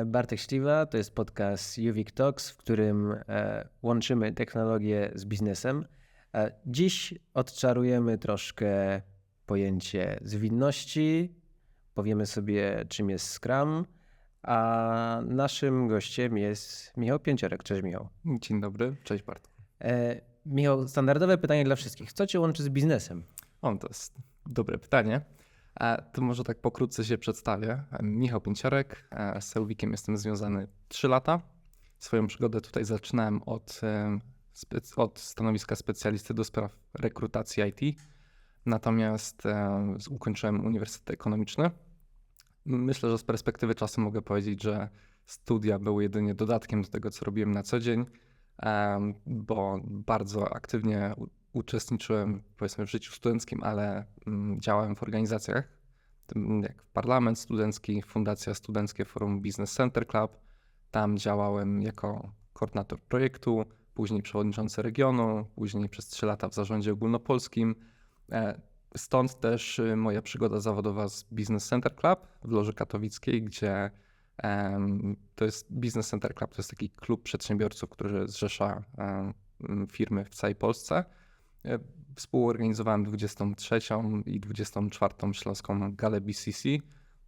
Bartek Śliwa, to jest podcast UVic Talks, w którym łączymy technologię z biznesem. Dziś odczarujemy troszkę pojęcie zwinności, powiemy sobie, czym jest Scrum, a naszym gościem jest Michał Pięciorek. Cześć Michał. Dzień dobry, cześć Bartku. Michał, standardowe pytanie dla wszystkich. Co cię łączy z biznesem? To jest dobre pytanie. To może tak pokrótce się przedstawię. Michał Pięciorek, z UViciem jestem związany 3 lata. Swoją przygodę tutaj zaczynałem od stanowiska specjalisty do spraw rekrutacji IT. Natomiast ukończyłem Uniwersytet Ekonomiczny. Myślę, że z perspektywy czasu mogę powiedzieć, że studia były jedynie dodatkiem do tego, co robiłem na co dzień, bo bardzo aktywnie uczestniczyłem, powiedzmy, w życiu studenckim, ale działałem w organizacjach, jak Parlament Studencki, Fundacja Studenckie Forum Business Center Club. Tam działałem jako koordynator projektu, później przewodniczący regionu, później przez 3 lata w zarządzie ogólnopolskim. Stąd też moja przygoda zawodowa z Business Center Club w Loży Katowickiej, gdzie to jest Business Center Club, to jest taki klub przedsiębiorców, który zrzesza firmy w całej Polsce. Współorganizowałem 23. i 24. Śląską Galę BCC,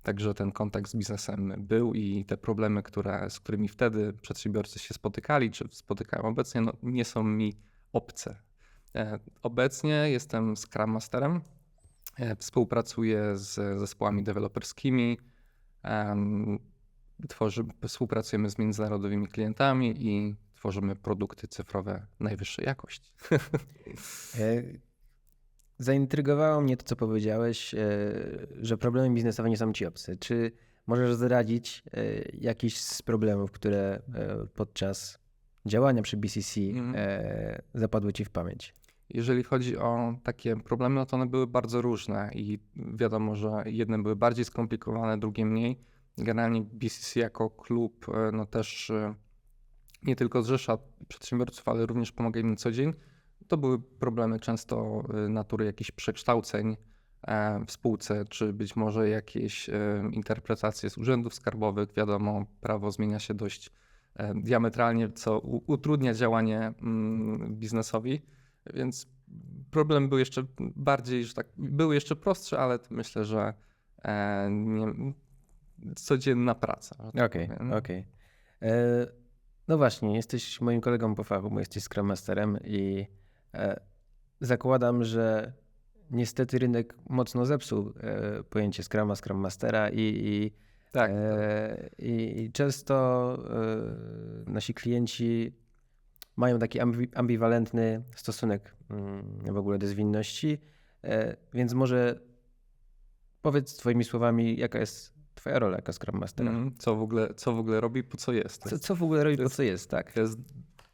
także ten kontakt z biznesem był i te problemy, z którymi wtedy przedsiębiorcy się spotykali, czy spotykają obecnie, nie są mi obce. Obecnie jestem Scrum Masterem, współpracuję z zespołami deweloperskimi, współpracujemy z międzynarodowymi klientami i tworzymy produkty cyfrowe najwyższej jakości. Zaintrygowało mnie to, co powiedziałeś, że problemy biznesowe nie są ci obce. Czy możesz zdradzić jakiś z problemów, które podczas działania przy BCC zapadły ci w pamięć? Jeżeli chodzi o takie problemy, to one były bardzo różne i wiadomo, że jedne były bardziej skomplikowane, drugie mniej. Generalnie BCC jako klub też nie tylko zrzesza przedsiębiorców, ale również pomaga im na co dzień. To były problemy często natury jakichś przekształceń w spółce, czy być może jakieś interpretacje z urzędów skarbowych. Wiadomo, prawo zmienia się dość diametralnie, co utrudnia działanie biznesowi, więc problem był jeszcze bardziej, że tak, były jeszcze prostsze, ale myślę, że codzienna praca. Okej. No właśnie, jesteś moim kolegą po fachu, bo jesteś Scrum Masterem i zakładam, że niestety rynek mocno zepsuł pojęcie Scruma, Scrum Mastera i często nasi klienci mają taki ambiwalentny stosunek w ogóle do zwinności, więc może powiedz twoimi słowami, jaka jest twoja rola jako Scrum Mastera. Co w ogóle robi, po co jest? Co w ogóle robi, po co jest, tak? To jest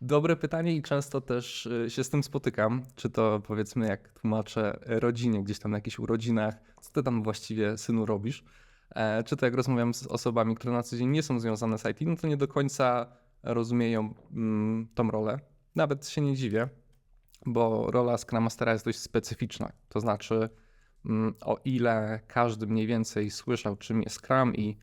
dobre pytanie i często też się z tym spotykam. Czy to, powiedzmy, jak tłumaczę rodzinie gdzieś tam na jakichś urodzinach, co ty tam właściwie, synu, robisz? Czy to jak rozmawiam z osobami, które na co dzień nie są związane z IT, to nie do końca rozumieją tą rolę. Nawet się nie dziwię, bo rola Scrum Mastera jest dość specyficzna. To znaczy, o ile każdy mniej więcej słyszał, czym jest Scrum i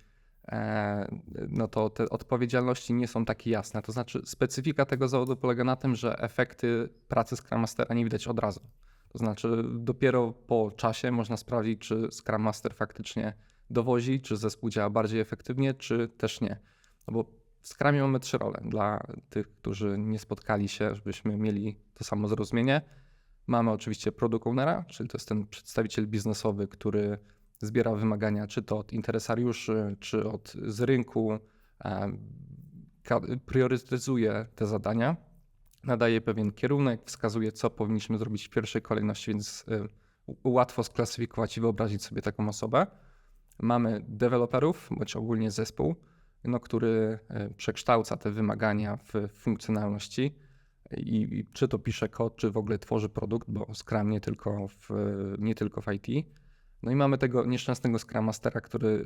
to te odpowiedzialności nie są takie jasne. To znaczy specyfika tego zawodu polega na tym, że efekty pracy Scrum Mastera nie widać od razu. To znaczy dopiero po czasie można sprawdzić, czy Scrum Master faktycznie dowozi, czy zespół działa bardziej efektywnie, czy też nie. No bo w Scrumie mamy 3 role. Dla tych, którzy nie spotkali się, żebyśmy mieli to samo zrozumienie. Mamy oczywiście product ownera, czyli to jest ten przedstawiciel biznesowy, który zbiera wymagania, czy to od interesariuszy, czy z rynku, priorytetyzuje te zadania, nadaje pewien kierunek, wskazuje, co powinniśmy zrobić w pierwszej kolejności, więc łatwo sklasyfikować i wyobrazić sobie taką osobę. Mamy deweloperów, bądź ogólnie zespół, który przekształca te wymagania w funkcjonalności i czy to pisze kod, czy w ogóle tworzy produkt, bo Scrum nie tylko w IT. No i mamy tego nieszczęsnego Scrum Mastera, który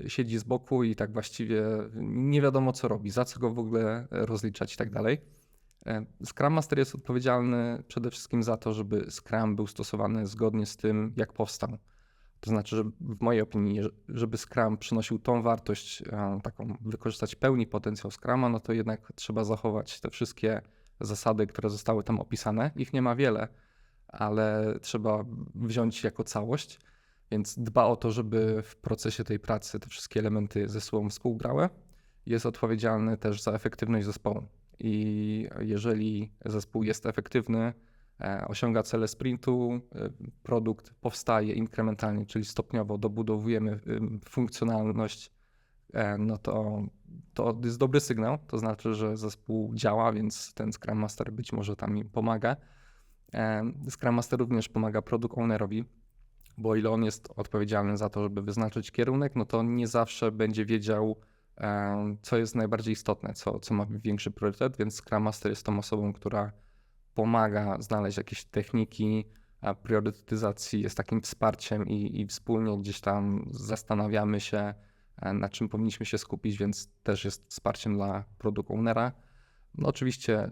siedzi z boku i tak właściwie nie wiadomo, co robi, za co go w ogóle rozliczać i tak dalej. Scrum Master jest odpowiedzialny przede wszystkim za to, żeby Scrum był stosowany zgodnie z tym, jak powstał. To znaczy, że w mojej opinii, żeby Scrum przynosił tą wartość, taką wykorzystać pełni potencjał Scruma, no to jednak trzeba zachować te wszystkie zasady, które zostały tam opisane. Ich nie ma wiele, ale trzeba wziąć jako całość, więc dba o to, żeby w procesie tej pracy te wszystkie elementy ze sobą współgrały. Jest odpowiedzialny też za efektywność zespołu. I jeżeli zespół jest efektywny, osiąga cele sprintu, produkt powstaje inkrementalnie, czyli stopniowo dobudowujemy funkcjonalność, no to jest dobry sygnał. To znaczy, że zespół działa, więc ten Scrum Master być może tam im pomaga. Scrum Master również pomaga product ownerowi, bo o ile on jest odpowiedzialny za to, żeby wyznaczyć kierunek, no to nie zawsze będzie wiedział, co jest najbardziej istotne, co ma większy priorytet, więc Scrum Master jest tą osobą, która pomaga znaleźć jakieś techniki, a priorytetyzacji jest takim wsparciem i wspólnie gdzieś tam zastanawiamy się, na czym powinniśmy się skupić, więc też jest wsparciem dla product ownera. No oczywiście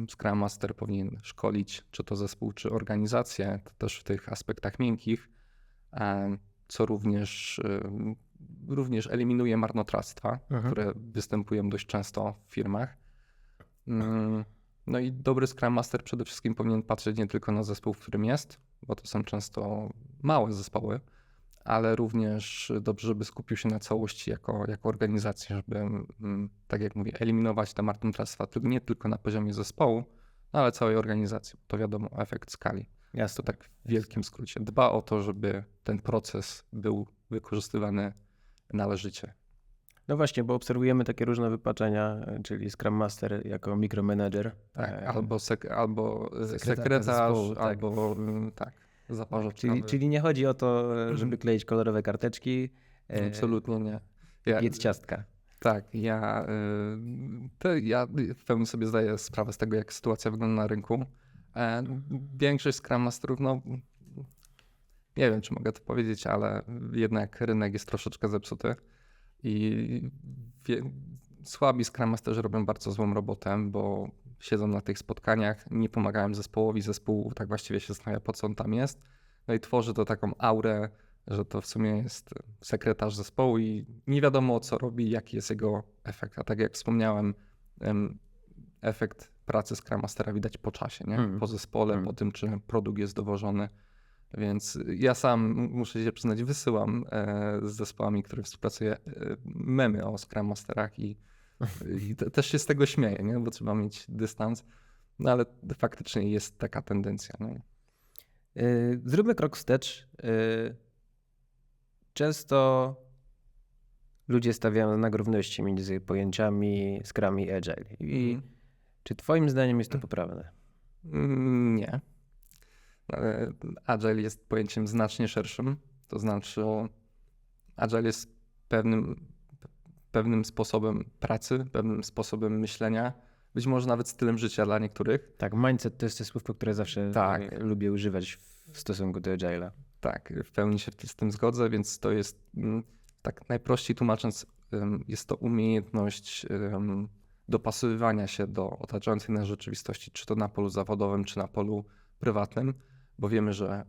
Scrum Master powinien szkolić czy to zespół, czy organizację, to też w tych aspektach miękkich, co również eliminuje marnotrawstwa, które występują dość często w firmach. No i dobry Scrum Master przede wszystkim powinien patrzeć nie tylko na zespół, w którym jest, bo to są często małe zespoły, ale również dobrze, żeby skupił się na całości jako organizacja, żeby, tak jak mówię, eliminować te marnotrawstwa nie tylko na poziomie zespołu, no ale całej organizacji. To wiadomo, efekt skali. Jasne. To tak w wielkim skrócie. Dba o to, żeby ten proces był wykorzystywany należycie. No właśnie, bo obserwujemy takie różne wypaczenia, czyli Scrum Master jako mikromanager. Tak, albo sekretarz, zespołu, tak. albo zaparzoczka. Czyli nie chodzi o to, żeby kleić kolorowe karteczki, Absolutnie nie. piec ciastka. Tak, ja w pełni sobie zdaję sprawę z tego, jak sytuacja wygląda na rynku. Większość Scrum Masterów, no nie wiem, czy mogę to powiedzieć, ale jednak rynek jest troszeczkę zepsuty i słabi Scrum Masterzy robią bardzo złą robotę, bo siedzą na tych spotkaniach, nie pomagają zespołowi, zespół tak właściwie się zastanawia, po co on tam jest. No i tworzy to taką aurę, że to w sumie jest sekretarz zespołu i nie wiadomo, co robi, jaki jest jego efekt. A tak jak wspomniałem, efekt pracy Scrum Mastera widać po czasie, nie? Po zespole, po tym, czy produkt jest dowożony. Więc ja sam, muszę się przyznać, wysyłam z zespołami, które współpracuję, memy o Scrum Masterach i też się z tego śmieję, nie? Bo trzeba mieć dystans. No ale faktycznie jest taka tendencja. Nie? Zróbmy krok wstecz. Często ludzie stawiają znak równości między pojęciami Scrum i Agile. I czy twoim zdaniem jest to poprawne? Nie. Agile jest pojęciem znacznie szerszym. To znaczy Agile jest pewnym sposobem pracy, pewnym sposobem myślenia, być może nawet stylem życia dla niektórych. Tak, mindset to jest to słówko, które zawsze lubię używać w stosunku do Agile'a. Tak, w pełni się z tym zgodzę, więc to jest, tak najprościej tłumacząc, jest to umiejętność dopasowywania się do otaczającej nas rzeczywistości, czy to na polu zawodowym, czy na polu prywatnym, bo wiemy, że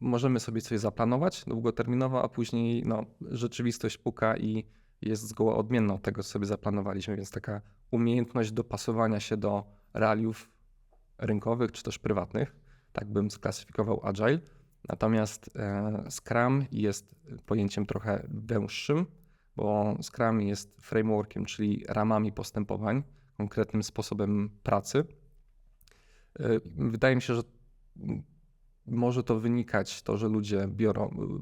możemy sobie coś zaplanować długoterminowo, a później rzeczywistość puka i jest zgoła odmienna od tego, co sobie zaplanowaliśmy, więc taka umiejętność dopasowania się do realiów rynkowych, czy też prywatnych, tak bym sklasyfikował Agile. Natomiast Scrum jest pojęciem trochę węższym, bo Scrum jest frameworkiem, czyli ramami postępowań, konkretnym sposobem pracy. Wydaje mi się, że może to wynikać, to, że ludzie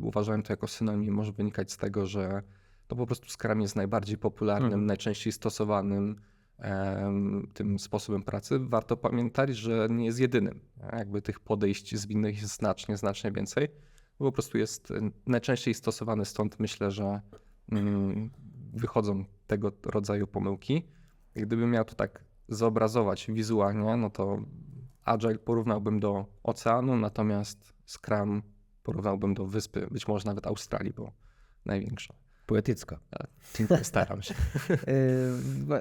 uważają to jako synonim, może wynikać z tego, że to po prostu Scrum jest najbardziej popularnym, najczęściej stosowanym tym sposobem pracy. Warto pamiętać, że nie jest jedynym. Jakby tych podejść zwinnych jest znacznie więcej. Po prostu jest najczęściej stosowany, stąd myślę, że wychodzą tego rodzaju pomyłki. Gdybym miał to tak zobrazować wizualnie, no to Agile porównałbym do oceanu, natomiast Scrum porównałbym do wyspy, być może nawet Australii, bo największa. Poetycko. Staram się.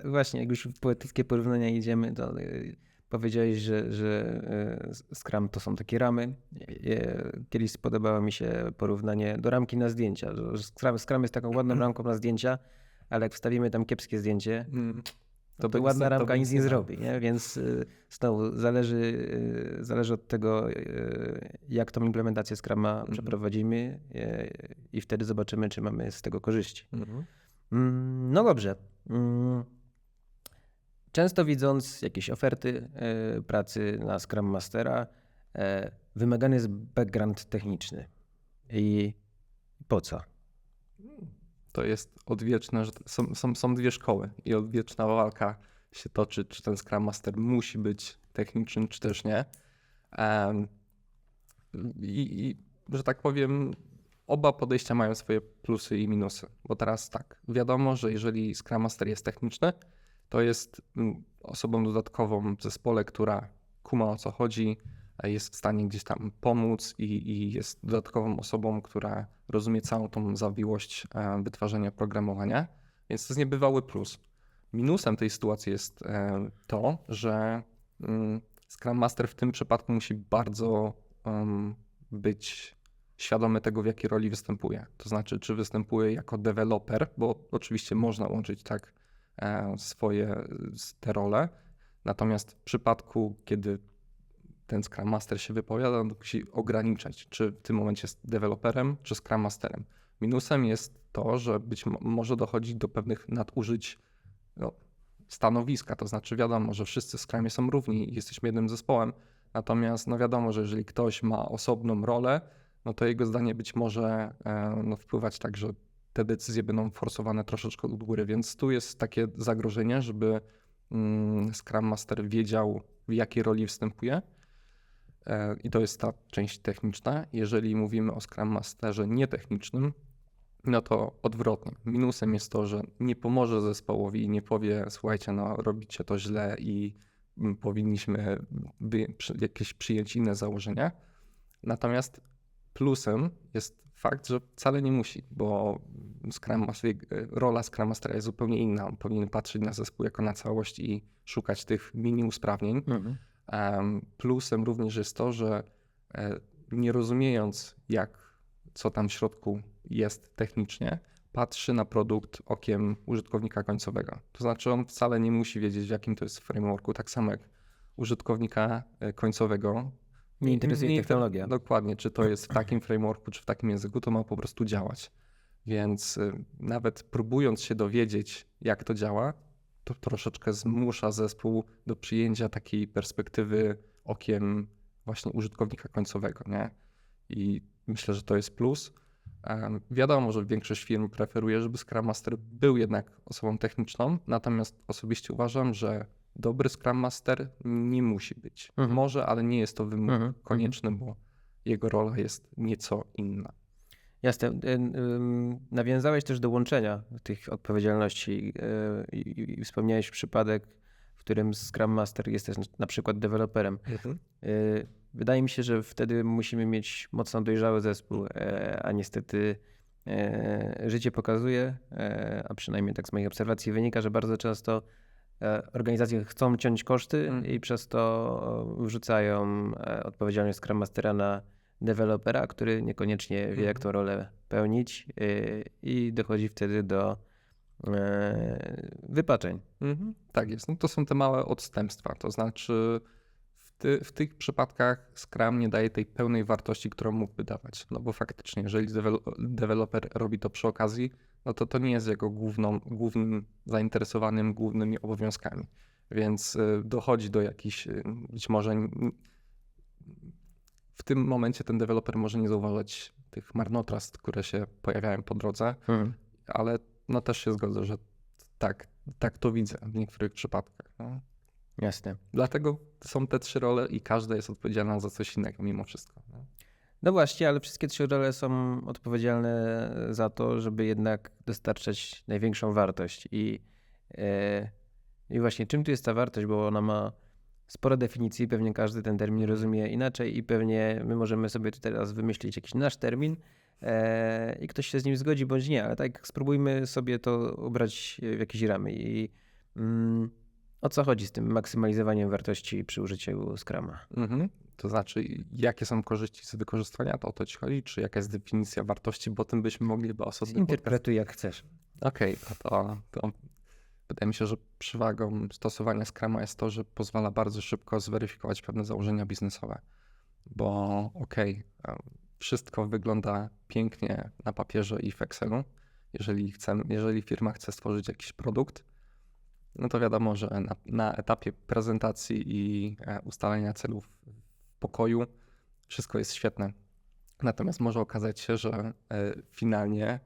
Właśnie, jak już w poetyckie porównania idziemy, to powiedziałeś, że Scrum to są takie ramy. Kiedyś spodobało mi się porównanie do ramki na zdjęcia. Że Scrum jest taką ładną ramką na zdjęcia, ale jak wstawimy tam kiepskie zdjęcie, to ładna ramka nic nie zrobi. Nie? Więc znowu zależy od tego, jak tą implementację Scruma przeprowadzimy i wtedy zobaczymy, czy mamy z tego korzyści. No dobrze. Często widząc jakieś oferty pracy na Scrum Mastera, wymagany jest background techniczny. I po co? To jest odwieczne, że są dwie szkoły i odwieczna walka się toczy, czy ten Scrum Master musi być techniczny, czy też nie. I że tak powiem, oba podejścia mają swoje plusy i minusy. Bo teraz tak, wiadomo, że jeżeli Scrum Master jest techniczny, to jest osobą dodatkową w zespole, która kuma, o co chodzi, jest w stanie gdzieś tam pomóc i jest dodatkową osobą, która rozumie całą tą zawiłość wytwarzania oprogramowania, więc to jest niebywały plus. Minusem tej sytuacji jest to, że Scrum Master w tym przypadku musi bardzo być świadomy tego, w jakiej roli występuje. To znaczy, czy występuje jako deweloper, bo oczywiście można łączyć tak swoje te role, natomiast w przypadku, kiedy ten Scrum Master się wypowiada, on musi ograniczać, czy w tym momencie jest deweloperem, czy Scrum Masterem. Minusem jest to, że być może dochodzić do pewnych nadużyć stanowiska, to znaczy wiadomo, że wszyscy w Scrumie są równi i jesteśmy jednym zespołem, natomiast wiadomo, że jeżeli ktoś ma osobną rolę, no to jego zdanie być może wpływać tak, że te decyzje będą forsowane troszeczkę od góry, więc tu jest takie zagrożenie, żeby Scrum Master wiedział, w jakiej roli występuje. I to jest ta część techniczna. Jeżeli mówimy o Scrum Masterze nietechnicznym, no to odwrotnie. Minusem jest to, że nie pomoże zespołowi i nie powie, słuchajcie, robicie to źle i powinniśmy jakieś przyjąć inne założenia. Natomiast plusem jest fakt, że wcale nie musi, bo rola Scrum Mastera jest zupełnie inna. On powinien patrzeć na zespół jako na całość i szukać tych mini usprawnień. Plusem również jest to, że nie rozumiejąc co tam w środku jest technicznie, patrzy na produkt okiem użytkownika końcowego. To znaczy on wcale nie musi wiedzieć, w jakim to jest frameworku, tak samo jak użytkownika końcowego. Nie interesuje technologia. Dokładnie, czy to jest w takim frameworku, czy w takim języku, to ma po prostu działać. Więc nawet próbując się dowiedzieć, jak to działa, to troszeczkę zmusza zespół do przyjęcia takiej perspektywy okiem właśnie użytkownika końcowego, nie? I myślę, że to jest plus. Wiadomo, że większość firm preferuje, żeby Scrum Master był jednak osobą techniczną, natomiast osobiście uważam, że dobry Scrum Master nie musi być. Może, ale nie jest to wymóg konieczny, bo jego rola jest nieco inna. Jasne. Nawiązałeś też do łączenia tych odpowiedzialności i wspomniałeś przypadek, w którym Scrum Master jest też na przykład deweloperem. Wydaje mi się, że wtedy musimy mieć mocno dojrzały zespół, a niestety życie pokazuje, a przynajmniej tak z moich obserwacji wynika, że bardzo często organizacje chcą ciąć koszty i przez to wrzucają odpowiedzialność Scrum Mastera na dewelopera, który niekoniecznie wie, jak tą rolę pełnić i dochodzi wtedy do wypaczeń. Tak jest. No to są te małe odstępstwa. To znaczy w tych przypadkach Scrum nie daje tej pełnej wartości, którą mógłby dawać. No bo faktycznie, jeżeli deweloper robi to przy okazji, no to nie jest jego głównym zainteresowanym, głównymi obowiązkami. Więc dochodzi do jakichś, być może w tym momencie ten deweloper może nie zauważyć tych marnotrawstw, które się pojawiają po drodze, ale też się zgodzę, że tak to widzę w niektórych przypadkach. No. Jasne. Dlatego są te 3 role i każda jest odpowiedzialna za coś innego mimo wszystko. No właśnie, ale wszystkie 3 role są odpowiedzialne za to, żeby jednak dostarczać największą wartość. I właśnie czym tu jest ta wartość, bo ona ma sporo definicji, pewnie każdy ten termin rozumie inaczej i pewnie my możemy sobie tutaj teraz wymyślić jakiś nasz termin i ktoś się z nim zgodzi bądź nie, ale tak spróbujmy sobie to ubrać w jakieś ramy. I O co chodzi z tym maksymalizowaniem wartości przy użyciu Scruma? To znaczy, jakie są korzyści z wykorzystywania, to o to ci chodzi, czy jaka jest definicja wartości, bo o tym byśmy mogli osobny podcast. Interpretuj jak chcesz. Okej, to wydaje mi się, że przewagą stosowania Scruma jest to, że pozwala bardzo szybko zweryfikować pewne założenia biznesowe, bo wszystko wygląda pięknie na papierze i w Excelu. Jeżeli firma chce stworzyć jakiś produkt, no to wiadomo, że na etapie prezentacji i ustalenia celów w pokoju wszystko jest świetne. Natomiast może okazać się, że finalnie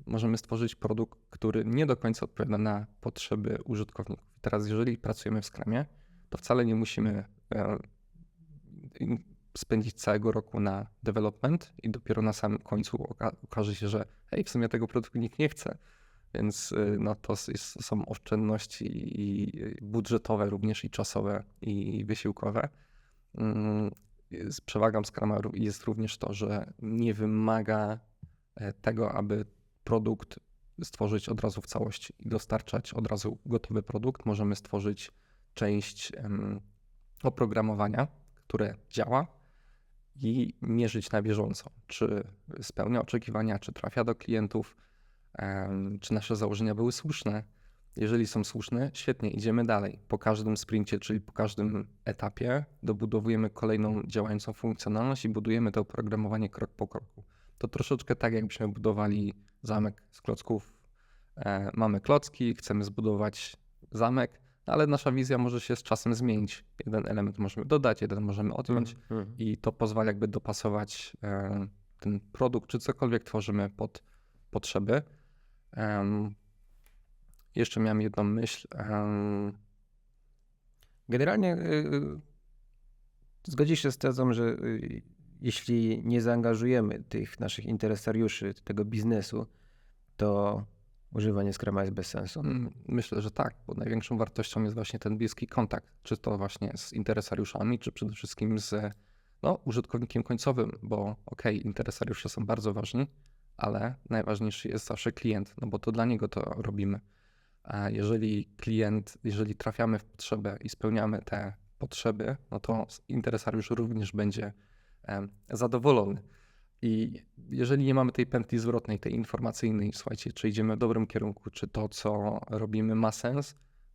możemy stworzyć produkt, który nie do końca odpowiada na potrzeby użytkowników. Teraz jeżeli pracujemy w Scrumie, to wcale nie musimy spędzić całego roku na development i dopiero na samym końcu okaże się, że w sumie tego produktu nikt nie chce. Więc są oszczędności i budżetowe również i czasowe i wysiłkowe. Z przewagą Scruma jest również to, że nie wymaga tego, aby produkt stworzyć od razu w całości i dostarczać od razu gotowy produkt. Możemy stworzyć część oprogramowania, które działa i mierzyć na bieżąco, czy spełnia oczekiwania, czy trafia do klientów, czy nasze założenia były słuszne. Jeżeli są słuszne, świetnie, idziemy dalej. Po każdym sprincie, czyli po każdym etapie dobudowujemy kolejną działającą funkcjonalność i budujemy to oprogramowanie krok po kroku. To troszeczkę tak, jakbyśmy budowali zamek z klocków. Mamy klocki, chcemy zbudować zamek, ale nasza wizja może się z czasem zmienić. Jeden element możemy dodać, jeden możemy odjąć i to pozwala jakby dopasować ten produkt, czy cokolwiek tworzymy pod potrzeby. Jeszcze miałem jedną myśl. Generalnie zgodzisz się z tezą, że jeśli nie zaangażujemy tych naszych interesariuszy, tego biznesu, to używanie Scruma jest bez sensu? Myślę, że tak, bo największą wartością jest właśnie ten bliski kontakt, czy to właśnie z interesariuszami, czy przede wszystkim z użytkownikiem końcowym, bo interesariusze są bardzo ważni, ale najważniejszy jest zawsze klient, no bo to dla niego to robimy. A jeżeli trafiamy w potrzebę i spełniamy te potrzeby, no to interesariusz również będzie zadowolony. I jeżeli nie mamy tej pętli zwrotnej, tej informacyjnej, słuchajcie, czy idziemy w dobrym kierunku, czy to, co robimy, ma sens,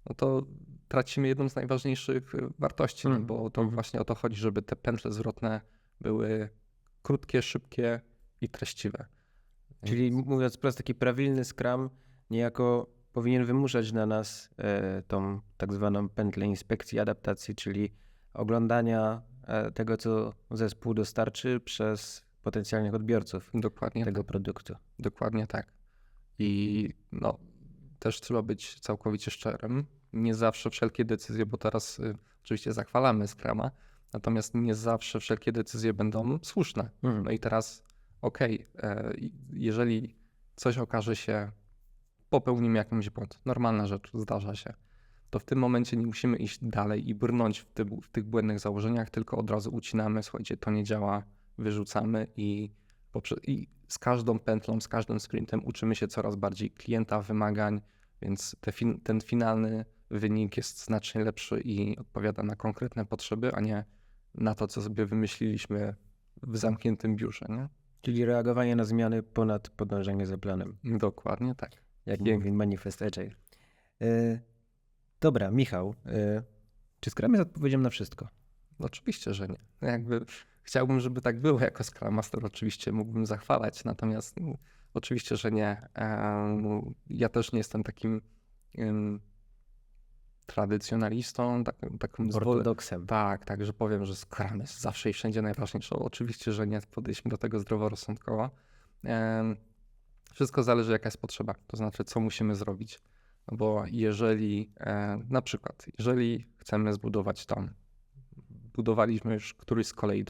no to tracimy jedną z najważniejszych wartości, no bo to właśnie o to chodzi, żeby te pętle zwrotne były krótkie, szybkie i treściwe. Czyli mówiąc wprost, taki prawilny Scrum niejako powinien wymuszać na nas tą tak zwaną pętlę inspekcji, adaptacji, czyli oglądania tego, co zespół dostarczy przez potencjalnych odbiorców tego produktu. Dokładnie tak. I też trzeba być całkowicie szczerym. Nie zawsze wszelkie decyzje, bo teraz oczywiście zachwalamy Scruma, natomiast nie zawsze wszelkie decyzje będą słuszne. No i teraz jeżeli coś okaże się, popełnimy jakąś błąd, normalna rzecz, zdarza się, to w tym momencie nie musimy iść dalej i brnąć w tych błędnych założeniach, tylko od razu ucinamy, słuchajcie, to nie działa, wyrzucamy i z każdą pętlą, z każdym sprintem uczymy się coraz bardziej klienta, wymagań, więc ten finalny wynik jest znacznie lepszy i odpowiada na konkretne potrzeby, a nie na to, co sobie wymyśliliśmy w zamkniętym biurze, nie? Czyli reagowanie na zmiany ponad podążanie za planem. Dokładnie tak. Jak mówi Manifest Agile. Dobra, Michał, czy Scrum jest odpowiedzią na wszystko? Oczywiście, że nie. Chciałbym, żeby tak było jako Scrum Master, oczywiście mógłbym zachwalać, natomiast oczywiście, że nie. Ja też nie jestem takim tradycjonalistą, takim ortodoksem. Tak, że powiem, że Scrum jest zawsze i wszędzie najważniejsze. Oczywiście, że nie. Podejśmy do tego zdroworozsądkowo. Wszystko zależy, jaka jest potrzeba, to znaczy, co musimy zrobić. No bo na przykład, jeżeli chcemy zbudować budowaliśmy już któryś z kolei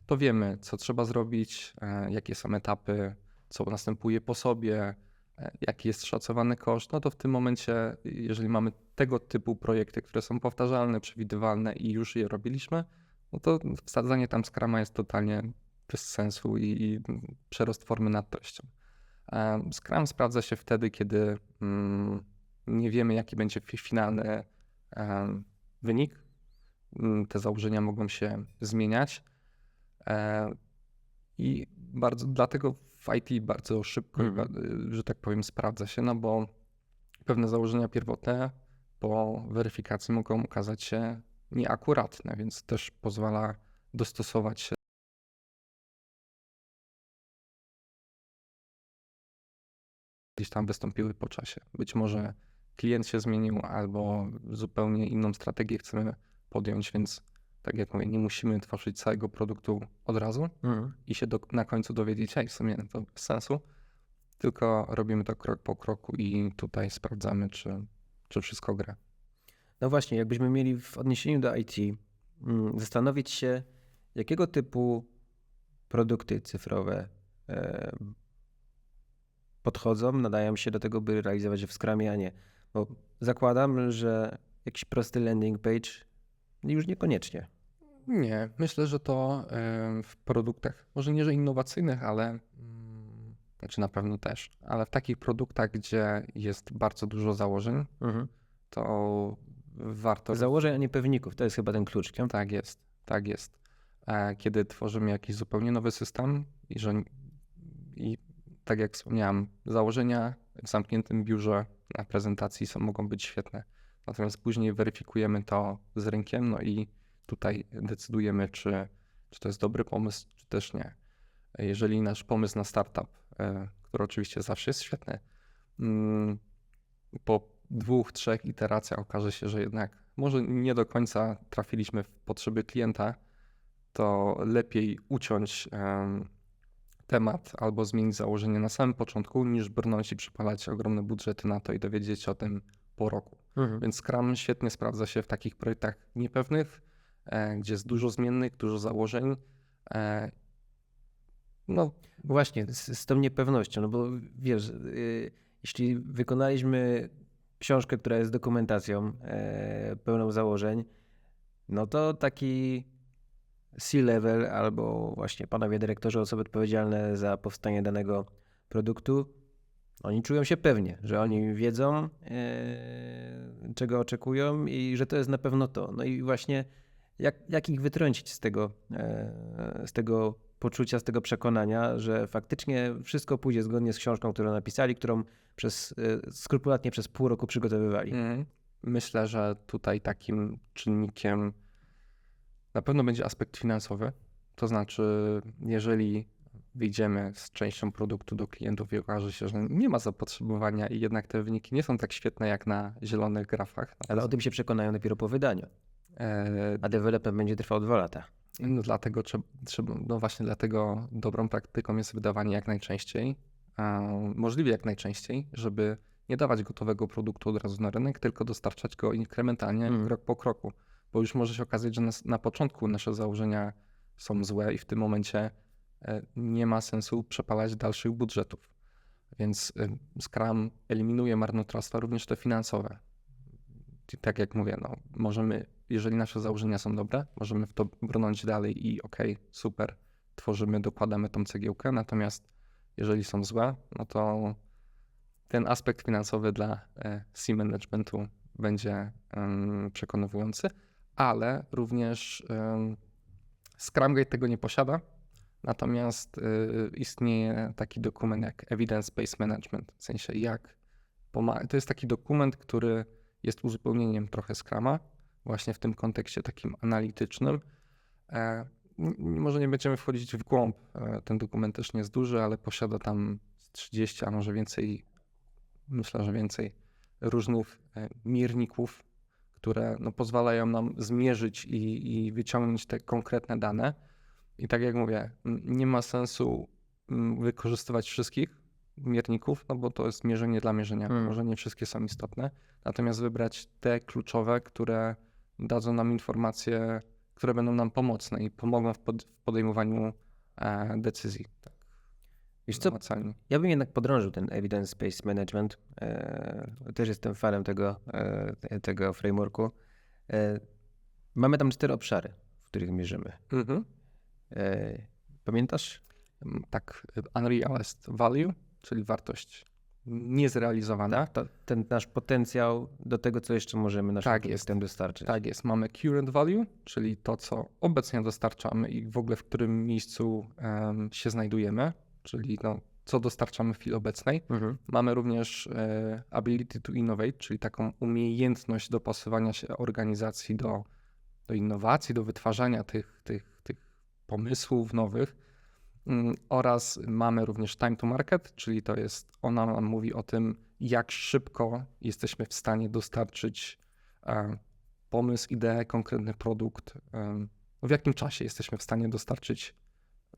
to wiemy, co trzeba zrobić, jakie są etapy, co następuje po sobie, jaki jest szacowany koszt, no to w tym momencie, jeżeli mamy tego typu projekty, które są powtarzalne, przewidywalne i już je robiliśmy, no to wsadzanie tam Scruma jest totalnie bez sensu i przerost formy nad treścią. Scrum sprawdza się wtedy, kiedy nie wiemy, jaki będzie finalny wynik. Te założenia mogą się zmieniać i dlatego w IT bardzo szybko, że tak powiem, sprawdza się, no bo pewne założenia pierwotne po weryfikacji mogą okazać się nieakuratne, więc też pozwala dostosować się. Gdzieś tam wystąpiły po czasie. Być może klient się zmienił albo zupełnie inną strategię chcemy podjąć, więc tak jak mówię, nie musimy tworzyć całego produktu od razu i się na końcu dowiedzieć, w sumie to bez sensu, tylko robimy to krok po kroku i tutaj sprawdzamy, czy wszystko gra. No właśnie, jakbyśmy mieli w odniesieniu do IT zastanowić się, jakiego typu produkty cyfrowe podchodzą, nadają się do tego, by realizować je w Scrumie, a nie. Bo zakładam, że jakiś prosty landing page już niekoniecznie. Nie, myślę, że to w produktach, może nie, że innowacyjnych, ale znaczy na pewno też, ale w takich produktach, gdzie jest bardzo dużo założeń, to warto... Założeń, a nie pewników, to jest chyba ten klucz, nie? Tak jest, tak jest. Kiedy tworzymy jakiś zupełnie nowy system i tak jak wspomniałem, założenia w zamkniętym biurze na prezentacji mogą być świetne, natomiast później weryfikujemy to z rynkiem, no i tutaj decydujemy, czy to jest dobry pomysł, czy też nie. Jeżeli nasz pomysł na startup, który oczywiście zawsze jest świetny, po 2-3 iteracjach okaże się, że jednak może nie do końca trafiliśmy w potrzeby klienta, to lepiej uciąć temat albo zmienić założenie na samym początku, niż brnąć i przypalać ogromne budżety na to i dowiedzieć się o tym po roku. Więc Scrum świetnie sprawdza się w takich projektach niepewnych, gdzie jest dużo zmiennych, dużo założeń. No właśnie, z tą niepewnością, no bo wiesz, jeśli wykonaliśmy książkę, która jest dokumentacją pełną założeń, no to taki C-level albo właśnie panowie dyrektorzy, osoby odpowiedzialne za powstanie danego produktu, oni czują się pewnie, że oni wiedzą, czego oczekują i że to jest na pewno to. No i właśnie jak ich wytrącić z tego poczucia, z tego przekonania, że faktycznie wszystko pójdzie zgodnie z książką, którą napisali, którą skrupulatnie przez pół roku przygotowywali. Myślę, że tutaj takim czynnikiem na pewno będzie aspekt finansowy. To znaczy, jeżeli wyjdziemy z częścią produktu do klientów i okaże się, że nie ma zapotrzebowania i jednak te wyniki nie są tak świetne jak na zielonych grafach. Ale o tym się przekonają dopiero po wydaniu. A development będzie trwał 2 lata. No dlatego no właśnie dlatego dobrą praktyką jest wydawanie jak najczęściej, możliwie jak najczęściej, żeby nie dawać gotowego produktu od razu na rynek, tylko dostarczać go inkrementalnie, krok po kroku. Bo już może się okazać, że na początku nasze założenia są złe i w tym momencie nie ma sensu przepalać dalszych budżetów. Więc Scrum eliminuje marnotrawstwa, również te finansowe. I tak jak mówię, no, możemy, jeżeli nasze założenia są dobre, możemy w to brnąć dalej i super, tworzymy, dokładamy tą cegiełkę, natomiast jeżeli są złe, no to ten aspekt finansowy dla C-managementu będzie przekonujący, ale również ScrumGate tego nie posiada, natomiast istnieje taki dokument jak Evidence-Based Management, w sensie to jest taki dokument, który jest uzupełnieniem trochę Scruma, właśnie w tym kontekście takim analitycznym. Może nie będziemy wchodzić w głąb, ten dokument też nie jest duży, ale posiada tam 30, a może więcej, myślę, że więcej różnych mierników, które no, pozwalają nam zmierzyć i wyciągnąć te konkretne dane. I tak jak mówię, nie ma sensu wykorzystywać wszystkich mierników, no bo to jest mierzenie dla mierzenia. Może nie wszystkie są istotne, natomiast wybrać te kluczowe, które dadzą nam informacje, które będą nam pomocne i pomogą w podejmowaniu decyzji. Tak. Wiesz co, ja bym jednak podrążył ten Evidence-Based Management. Też jestem fanem tego frameworku. Mamy tam 4 obszary, w których mierzymy. Pamiętasz? Tak, unrealized value, czyli wartość niezrealizowane. Ten nasz potencjał do tego, co jeszcze możemy naszym produktem dostarczyć. Tak jest. Mamy current value, czyli to, co obecnie dostarczamy i w ogóle w którym miejscu się znajdujemy, czyli co dostarczamy w chwili obecnej. Mamy również ability to innovate, czyli taką umiejętność dopasowania się organizacji do innowacji, do wytwarzania tych pomysłów nowych. Oraz mamy również time to market, czyli ona nam mówi o tym, jak szybko jesteśmy w stanie dostarczyć pomysł, ideę, konkretny produkt, w jakim czasie jesteśmy w stanie dostarczyć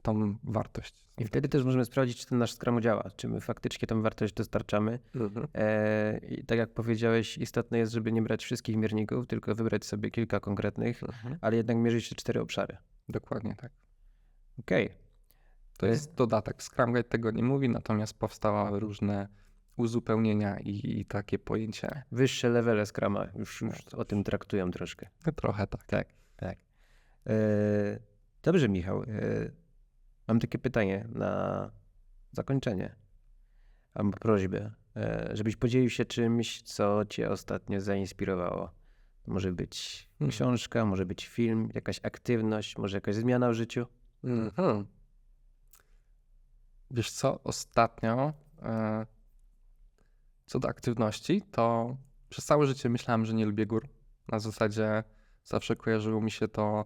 tą wartość. I wtedy też możemy sprawdzić, czy ten nasz Scrum działa, czy my faktycznie tą wartość dostarczamy. I tak jak powiedziałeś, istotne jest, żeby nie brać wszystkich mierników, tylko wybrać sobie kilka konkretnych, ale jednak mierzyć te 4 obszary. Dokładnie tak. Okej. To jest dodatek. Scrum Guide tego nie mówi, natomiast powstały różne uzupełnienia i takie pojęcie. Wyższe levele Scruma już o tym traktują troszkę. Trochę tak. Tak. Dobrze, Michał. Mam takie pytanie na zakończenie. Mam prośbę, żebyś podzielił się czymś, co cię ostatnio zainspirowało. Może być książka, może być film, jakaś aktywność, może jakaś zmiana w życiu. Wiesz co, ostatnio co do aktywności, to przez całe życie myślałem, że nie lubię gór. Na zasadzie zawsze kojarzyło mi się to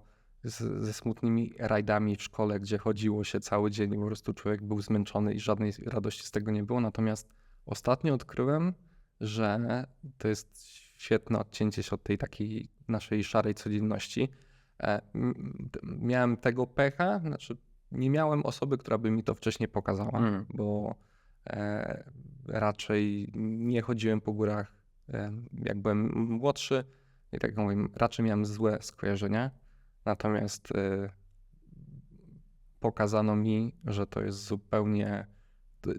ze smutnymi rajdami w szkole, gdzie chodziło się cały dzień i po prostu człowiek był zmęczony i żadnej radości z tego nie było. Natomiast ostatnio odkryłem, że to jest świetne odcięcie się od tej takiej naszej szarej codzienności. Miałem tego pecha, znaczy nie miałem osoby, która by mi to wcześniej pokazała, bo raczej nie chodziłem po górach, jak byłem młodszy i tak jak mówię, raczej miałem złe skojarzenia, natomiast pokazano mi, że to jest zupełnie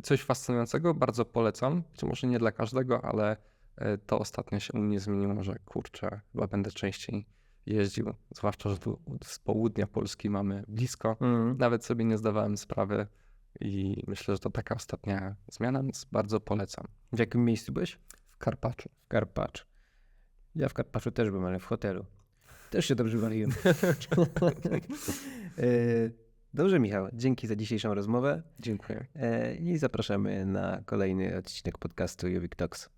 coś fascynującego, bardzo polecam, może nie dla każdego, ale to ostatnio się u mnie zmieniło, że kurczę, chyba będę częściej jeździł, zwłaszcza, że tu z południa Polski mamy blisko. Nawet sobie nie zdawałem sprawy i myślę, że to taka ostatnia zmiana, więc bardzo polecam. W jakim miejscu byłeś? W Karpaczu. W Karpaczu. Ja w Karpaczu też byłem, ale w hotelu. Też się dobrze bawiłem. Dobrze, Michał. Dzięki za dzisiejszą rozmowę. Dziękuję. I zapraszamy na kolejny odcinek podcastu Juvik Talks.